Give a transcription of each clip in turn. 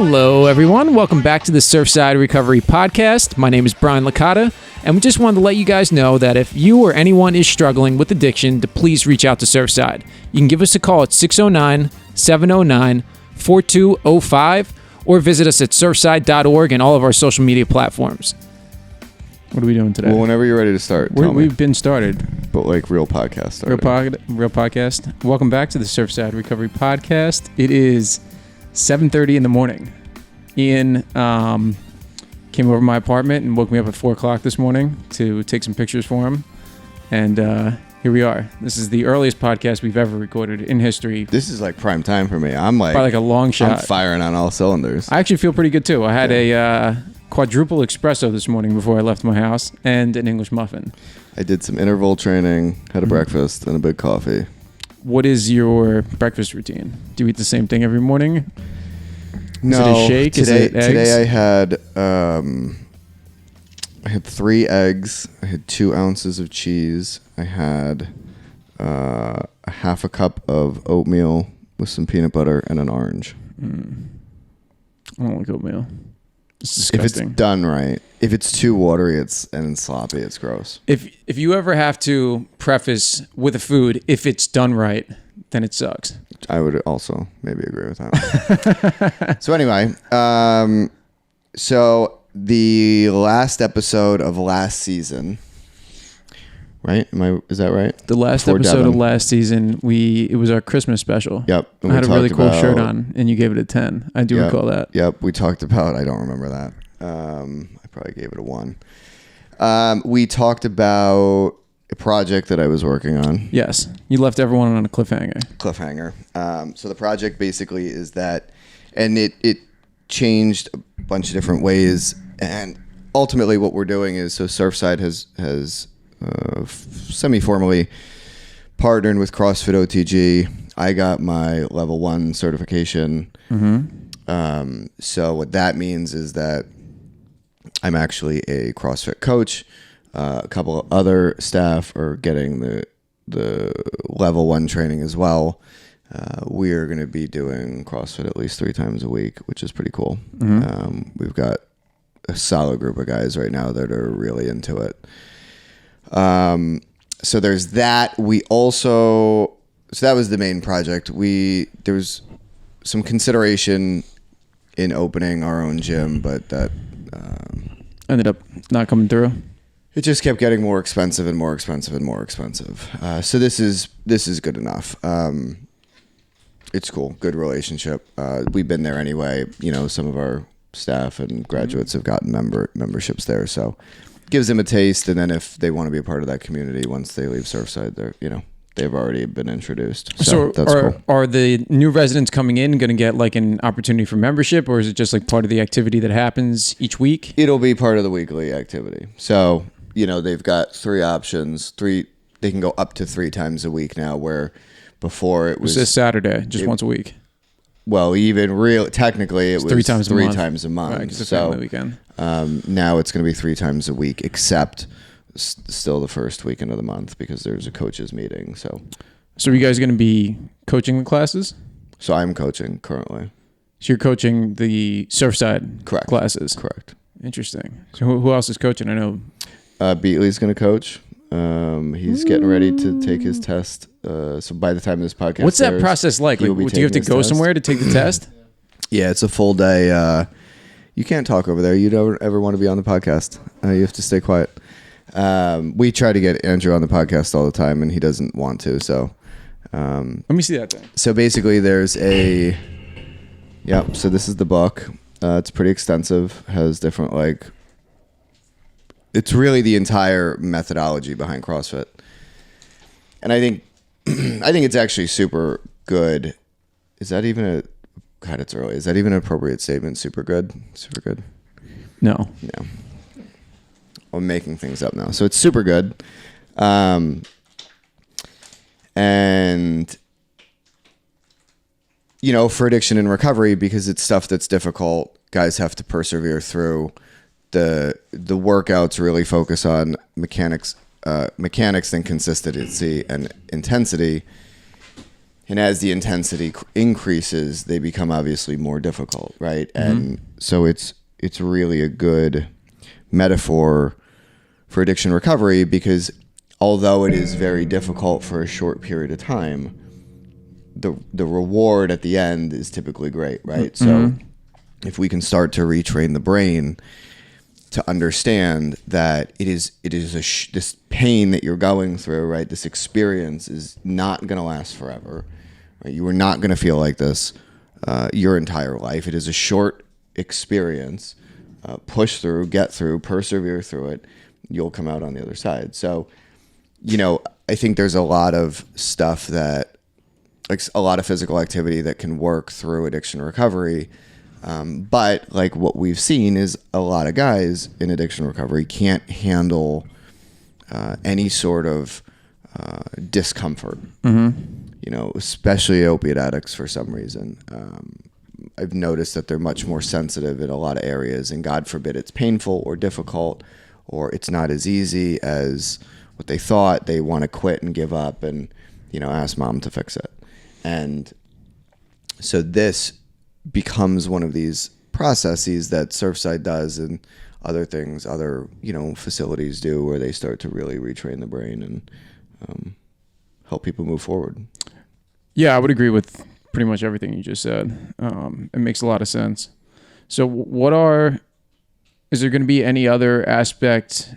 Hello, everyone. Welcome back to the Surfside Recovery Podcast. My name is Brian Licata, and we just wanted to let you guys know that if you or anyone is struggling with addiction, to please reach out to Surfside. You can give us a call at 609-709-4205 or visit us at surfside.org and all of our social media platforms. What are we doing today? Well, whenever you're ready to start, We've been started. But like real podcast. Real podcast. Welcome back to the Surfside Recovery Podcast. It is 7:30 in the morning. Ian came over to my apartment and woke me up at 4 o'clock this morning to take some pictures for him. And here we are. This is the earliest podcast we've ever recorded in history. This is like prime time for me. I'm like, by like a long shot. I'm firing on all cylinders. I actually feel pretty good too. I had a quadruple espresso this morning before I left my house and an English muffin. I did some interval training, had a breakfast, and a big coffee. What is your breakfast routine? Do you eat the same thing every morning? No. Is it a shake? Today, is it eggs? Today I had 3 eggs. I had 2 ounces of cheese. I had a half a cup of oatmeal with some peanut butter and an orange. I don't like oatmeal. It's disgusting. If it's done right. If it's too watery and sloppy, it's gross. If you ever have to preface with a food, if it's done right, then it sucks. I would also maybe agree with that. So anyway, so the last episode of last season, right? Is that right? The last Before episode Devin. of last season, it was our Christmas special. Yep. I had a really cool shirt on, and you gave it a 10. I do recall that. Yep. We talked about, I don't remember that. I probably gave it a 1. We talked about a project that I was working on. Yes. You left everyone on a cliffhanger. So the project basically is that, and it changed a bunch of different ways. And ultimately what we're doing is, so Surfside has semi-formally partnered with CrossFit OTG. I got my level 1 certification. Mm-hmm. So what that means is that I'm actually a CrossFit coach. A couple of other staff are getting the level 1 training as well. We are going to be doing CrossFit at least 3 times a week, which is pretty cool. Mm-hmm. We've got a solid group of guys right now that are really into it. So there's that. So that was the main project. There was some consideration in opening our own gym, but that ended up not coming through. It just kept getting more expensive and more expensive and more expensive. So this is good enough. It's cool. Good relationship. We've been there anyway. You know, some of our staff and graduates have gotten memberships there. So it gives them a taste. And then if they want to be a part of that community, once they leave Surfside, they've already been introduced. So that's cool. Are the new residents coming in going to get like an opportunity for membership, or is it just like part of the activity that happens each week? It'll be part of the weekly activity. So, they've got 3 options. They can go up to 3 times a week now, where before it was this Saturday, just once a week. Well, technically it was 3 times a month. Right, it's a family weekend. Now it's going to be 3 times a week, except still the first weekend of the month because there's a coaches meeting. So are you guys going to be coaching the classes? So I'm coaching currently. So you're coaching the Surfside classes? Correct. Interesting. So who else is coaching? I know Beatley's going to coach. He's getting ready to take his test. So by the time this podcast what's that process like? Do you have to go somewhere to take the test? Yeah, it's a full day. You can't talk over there. You don't ever want to be on the podcast. You have to stay quiet. We try to get Andrew on the podcast all the time, and he doesn't want to. So let me see that thing. So basically, there's so this is the book. It's pretty extensive. Has different it's really the entire methodology behind CrossFit. And I think it's actually super good. Is that even God, it's early. Is that even an appropriate statement? Super good? Super good? No. Yeah. I'm making things up now. So it's super good. And for addiction and recovery, because it's stuff that's difficult, guys have to persevere through. The workouts really focus on mechanics and consistency and intensity. And as the intensity increases, they become obviously more difficult, right? And so it's really a good metaphor for addiction recovery, because although it is very difficult for a short period of time, the reward at the end is typically great, right? So if we can start to retrain the brain to understand that it is this pain that you're going through, right? This experience is not going to last forever, right? You are not going to feel like this your entire life. It is a short experience. Push through, get through, persevere through it. You'll come out on the other side. So, I think there's a lot of stuff that, like a lot of physical activity that can work through addiction recovery. But like what we've seen is a lot of guys in addiction recovery can't handle any sort of discomfort, especially opiate addicts for some reason. I've noticed that they're much more sensitive in a lot of areas, and God forbid it's painful or difficult, or it's not as easy as what they thought. They want to quit and give up and, ask mom to fix it. And so this becomes one of these processes that Surfside does, and other things, other, facilities do, where they start to really retrain the brain and help people move forward. Yeah, I would agree with pretty much everything you just said. It makes a lot of sense. So is there going to be any other aspect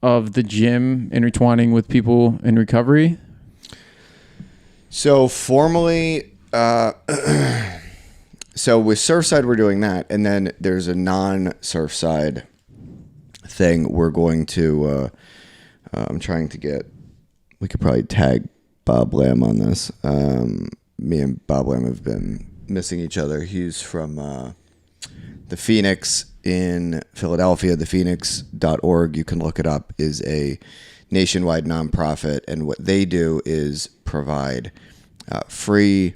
of the gym intertwining with people in recovery? So formally, so with Surfside, we're doing that. And then there's a non-Surfside thing we're going to, I'm trying to get, we could probably tag Bob Lamb on this. Me and Bob Lamb have been missing each other. He's from the Phoenix in Philadelphia. ThePhoenix.org, you can look it up, is a nationwide nonprofit. And what they do is provide free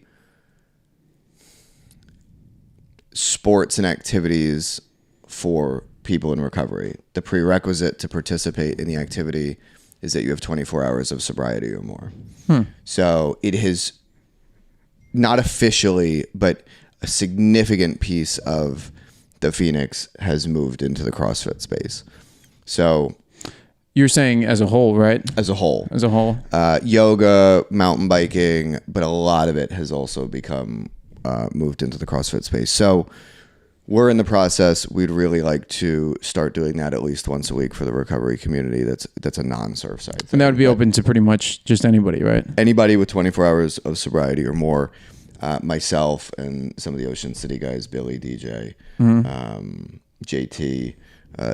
sports and activities for people in recovery. The prerequisite to participate in the activity is that you have 24 hours of sobriety or more. So it has not officially, but a significant piece of the Phoenix has moved into the CrossFit space. So you're saying as a whole, right? As a whole. Yoga, mountain biking, but a lot of it has also become moved into the CrossFit space. So we're in the process. We'd really like to start doing that at least once a week for the recovery community. That's a non-Surfside thing. And that would be open to pretty much just anybody, right? Anybody with 24 hours of sobriety or more. Myself and some of the Ocean City guys, Billy, DJ, JT,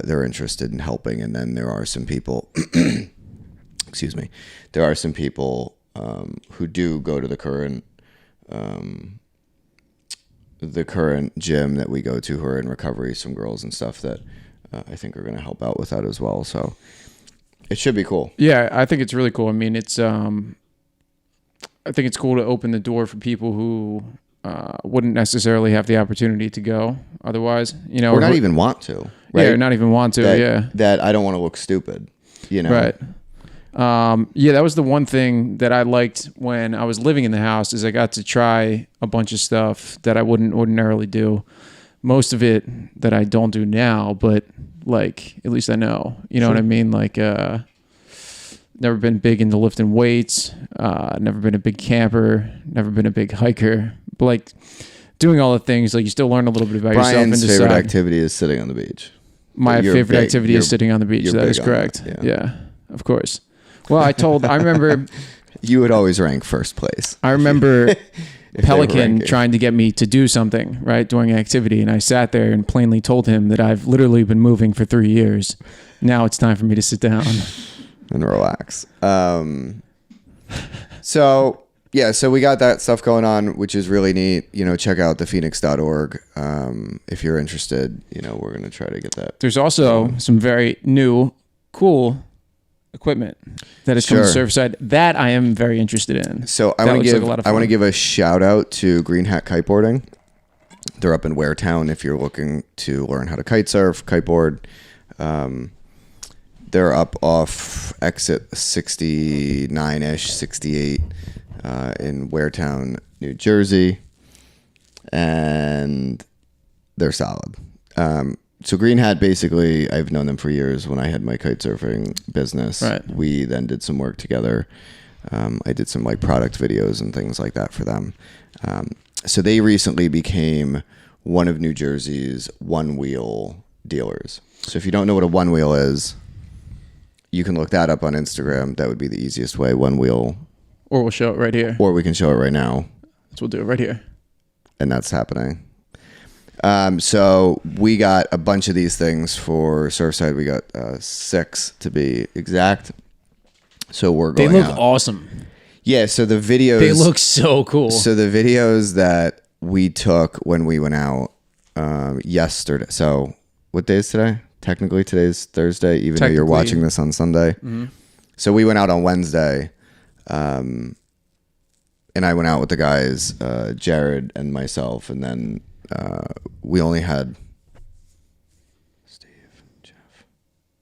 they're interested in helping. And then there are some people, excuse me, there are some people who do go to the current gym that we go to who are in recovery, some girls and stuff that I think are going to help out with that as well. So it should be cool. Yeah, I think it's really cool. I mean, I think it's cool to open the door for people who wouldn't necessarily have the opportunity to go otherwise, or not even want to, right? Yeah, or not even want to. That I don't want to look stupid, Right. That was the one thing that I liked when I was living in the house, is I got to try a bunch of stuff that I wouldn't ordinarily do. Most of it that I don't do now, but like at least I know. You know what I mean? Like never been big into lifting weights, never been a big camper, never been a big hiker. But like doing all the things, like you still learn a little bit about yourself. Brian's favorite activity is sitting on the beach. My favorite activity is sitting on the beach. That is correct. Yeah, of course. Well, I remember you would always rank first place. I remember Pelican trying to get me to do something, right, doing an activity. And I sat there and plainly told him that I've literally been moving for 3 years. Now it's time for me to sit down and relax. So we got that stuff going on, which is really neat. Check out thephoenix.org. If you're interested, we're going to try to get that. There's also some very new, cool equipment that is coming to Surfside that I am very interested in. So I want to give a shout out to Green Hat Kiteboarding. They're up in Waretown. If you're looking to learn how to kite surf, kiteboard, they're up off exit 69ish, 68. in Waretown, New Jersey, and they're solid. So Green Hat, basically, I've known them for years. When I had my kite surfing business, Right. we then did some work together. I did some like product videos and things like that for them. So they recently became one of New Jersey's one-wheel dealers. So if you don't know what a one-wheel is, you can look that up on Instagram. That would be the easiest way, one-wheel. Or we'll show it right here. Or we can show it right now. So we'll do it right here. And that's happening. So we got a bunch of these things for Surfside. We got 6 to be exact. So we're going They look out. awesome. Yeah, so the videos... They look so cool. So the videos that we took when we went out yesterday. So what day is today? Technically today's Thursday, even though you're watching this on Sunday. Mm-hmm. So we went out on Wednesday. And I went out with the guys, Jared and myself, and then we only had Steve, Jeff,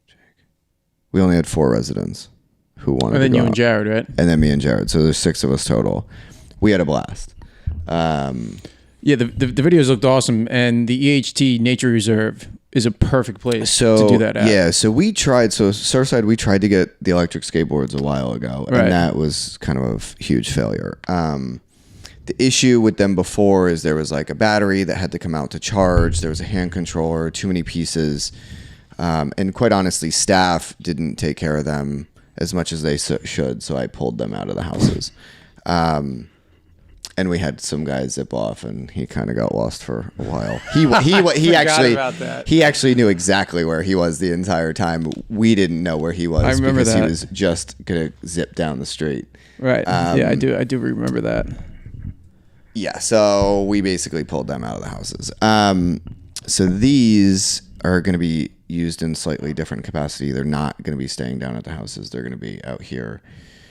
Jake. We only had 4 residents who wanted And then to go you and out. Jared, right? And then me and Jared. So there's 6 of us total. We had a blast. Yeah, the videos looked awesome, and the EHT Nature Reserve is a perfect place to do that at. Yeah, so we tried, Surfside, we tried to get the electric skateboards a while ago, Right. and that was kind of a huge failure. The issue with them before is there was like a battery that had to come out to charge, there was a hand controller, too many pieces, and quite honestly, staff didn't take care of them as much as they should, so I pulled them out of the houses. And we had some guy zip off, and he kind of got lost for a while. He actually knew exactly where he was the entire time. We didn't know where he was. I remember because that. he was just gonna zip down the street. Right. Yeah, I do remember that. Yeah. So we basically pulled them out of the houses. So these are going to be used in slightly different capacity. They're not going to be staying down at the houses. They're going to be out here.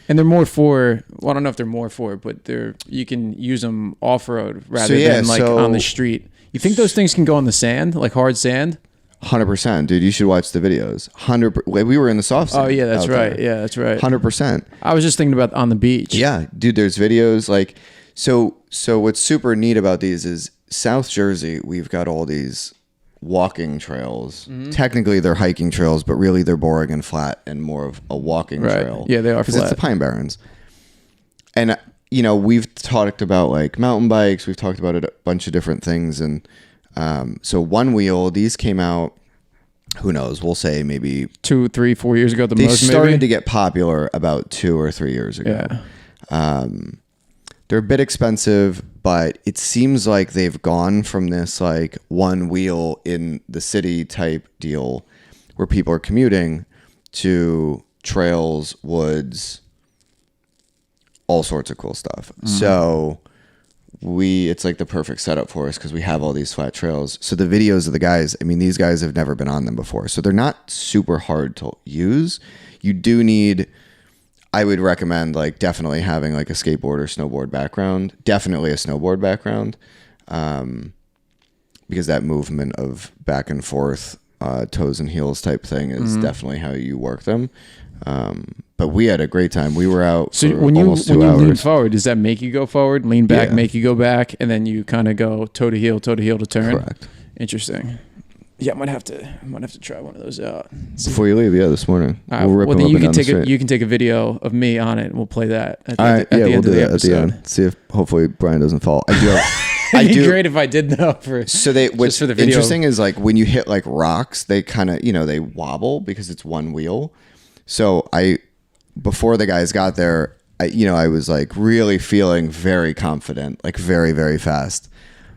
And they're more for, well, I don't know if they're more for, but you can use them off-road rather than like on the street. You think those things can go on the sand, like hard sand? 100%, dude. You should watch the videos. 100%. We were in the soft sand. Oh, yeah, that's out right. there. Yeah, that's right. 100%. I was just thinking about on the beach. Yeah, dude, there's videos like, so what's super neat about these is South Jersey, we've got all these walking trails. Mm-hmm. Technically they're hiking trails, but really they're boring and flat and more of a walking trail. Yeah, they are because flat. it's the Pine Barrens. And we've talked about like mountain bikes, we've talked about a bunch of different things, and so one wheel, these came out, who knows, we'll say maybe 2, 3, 4 years ago. They started to get popular about 2 or 3 years ago. Yeah. They're a bit expensive, but it seems like they've gone from this like one wheel in the city type deal where people are commuting to trails, woods, all sorts of cool stuff. Mm-hmm. So it's like the perfect setup for us because we have all these flat trails. So the videos of the guys, I mean, these guys have never been on them before. So they're not super hard to use. You do need, I would recommend like definitely having like a skateboard or snowboard background, definitely a snowboard background, because that movement of back and forth, toes and heels type thing is definitely how you work them. But we had a great time. We were out for almost 2 hours. Lean forward, does that make you go forward? Lean back, Yeah. make you go back, and then you kind of go toe to heel to turn? Correct. Interesting. Yeah, I might have to try one of those out. Before you leave, this morning. All right, We'll rip well, them then up and down the street. you can take a video of me on it, and we'll play that at the, All right, at the we'll end do of the that episode. at the end. See if hopefully Brian doesn't fall. I do. It'd be great if I did though. What's for the video. interesting is like when you hit like rocks, they kind of they wobble because it's one wheel. So before the guys got there, I was like really feeling very confident, like very, very fast.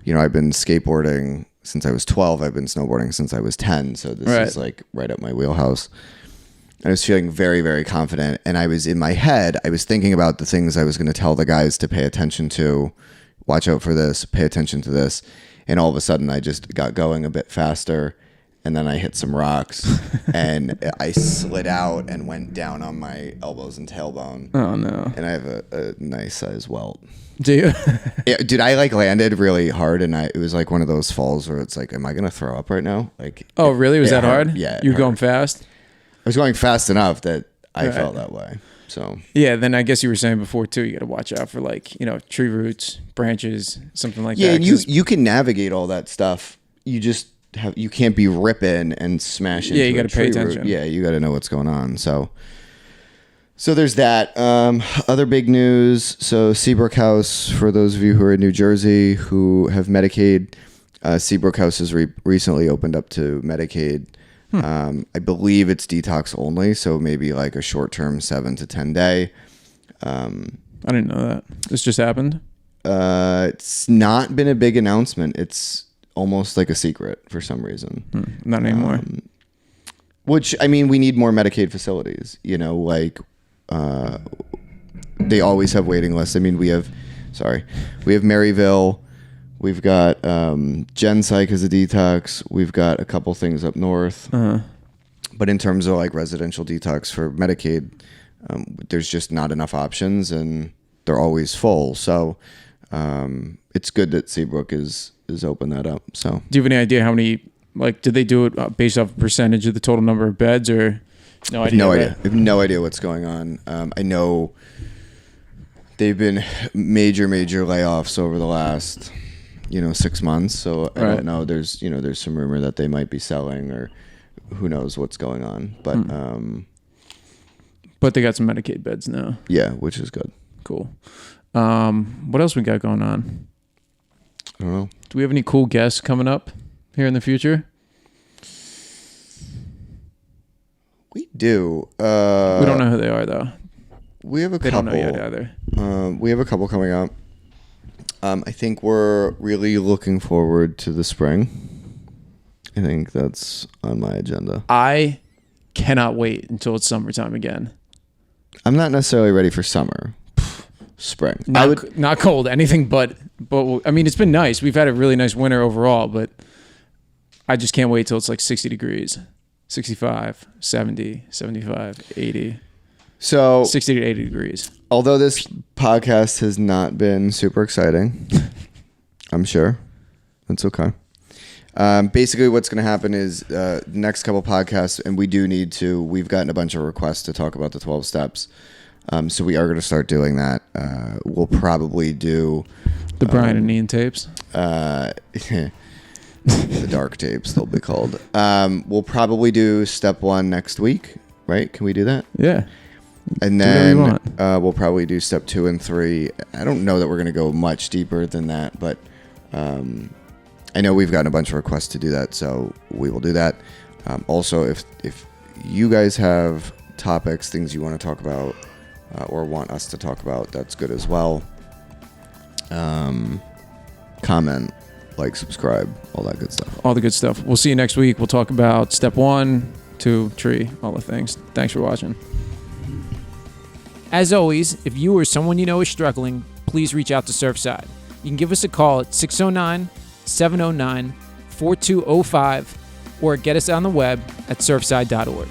I've been skateboarding since I was 12. I've been snowboarding since I was 10. So this is like right up my wheelhouse. I was feeling very, very confident. And I was in my head, I was thinking about the things I was going to tell the guys to pay attention to. Watch out for this, pay attention to this. And all of a sudden I just got going a bit faster. And then I hit some rocks and I slid out and went down on my elbows and tailbone. Oh no. And I have a nice size welt. Do you? Yeah, dude, I like landed really hard and it was like one of those falls where it's like, am I going to throw up right now? Like, oh really? Was that hard? Yeah. You were going fast? I was going fast enough that I felt that way. So yeah, then I guess you were saying before too, you got to watch out for like, tree roots, branches, something like that. Yeah, and you can navigate all that stuff. You can't be ripping and smashing. Yeah, you got to pay attention. Root. Yeah, you got to know what's going on. So there's that. Other big news. So Seabrooke House, for those of you who are in New Jersey who have Medicaid, Seabrooke House has recently opened up to Medicaid. I believe it's detox only, so maybe like a short-term 7 to 10 day. I didn't know that. This just happened? It's not been a big announcement. It's almost like a secret for some reason. Not anymore. Which, I mean, we need more Medicaid facilities. They always have waiting lists. I mean, we have Maryville. We've got Gen Psych as a detox. We've got a couple things up north. But in terms of like residential detox for Medicaid, there's just not enough options, and they're always full. So it's good that Seabrooke is open that up. So do you have any idea how many? Like, did they do it based off a percentage of the total number of beds, or no idea? No idea. I have no idea what's going on. I know they've been major layoffs over the last 6 months. So I don't know. There's some rumor that they might be selling, or who knows what's going on. But they got some Medicaid beds now. Yeah, which is good. Cool. What else we got going on? I don't know. Do we have any cool guests coming up here in the future? We do. We don't know who they are though. We have a couple. They don't know yet either. We have a couple coming up. I think we're really looking forward to the spring. I think that's on my agenda. I cannot wait until it's summertime again. I'm not necessarily ready for summer. Spring. Not cold, anything but I mean, it's been nice. We've had a really nice winter overall, but I just can't wait till it's like 60 degrees. 65, 70, 75, 80. So 60 to 80 degrees. Although this podcast has not been super exciting, I'm sure that's okay. Basically what's going to happen is next couple podcasts, and we've gotten a bunch of requests to talk about the 12 steps. So we are going to start doing that. We'll probably do the Brian and Ian tapes. The dark tapes, they'll be called. We'll probably do step 1 next week, right? Can we do that? Yeah. And then we'll probably do step 2 and 3. I don't know that we're going to go much deeper than that, but I know we've gotten a bunch of requests to do that, so we will do that. Also, if you guys have topics, things you want to talk about, or want us to talk about, that's good as well. Comment, like, subscribe, all that good stuff. All the good stuff. We'll see you next week. We'll talk about step 1, 2, tree, all the things. Thanks for watching. As always, if you or someone you know is struggling, please reach out to Surfside. You can give us a call at 609-709-4205 or get us on the web at surfside.org.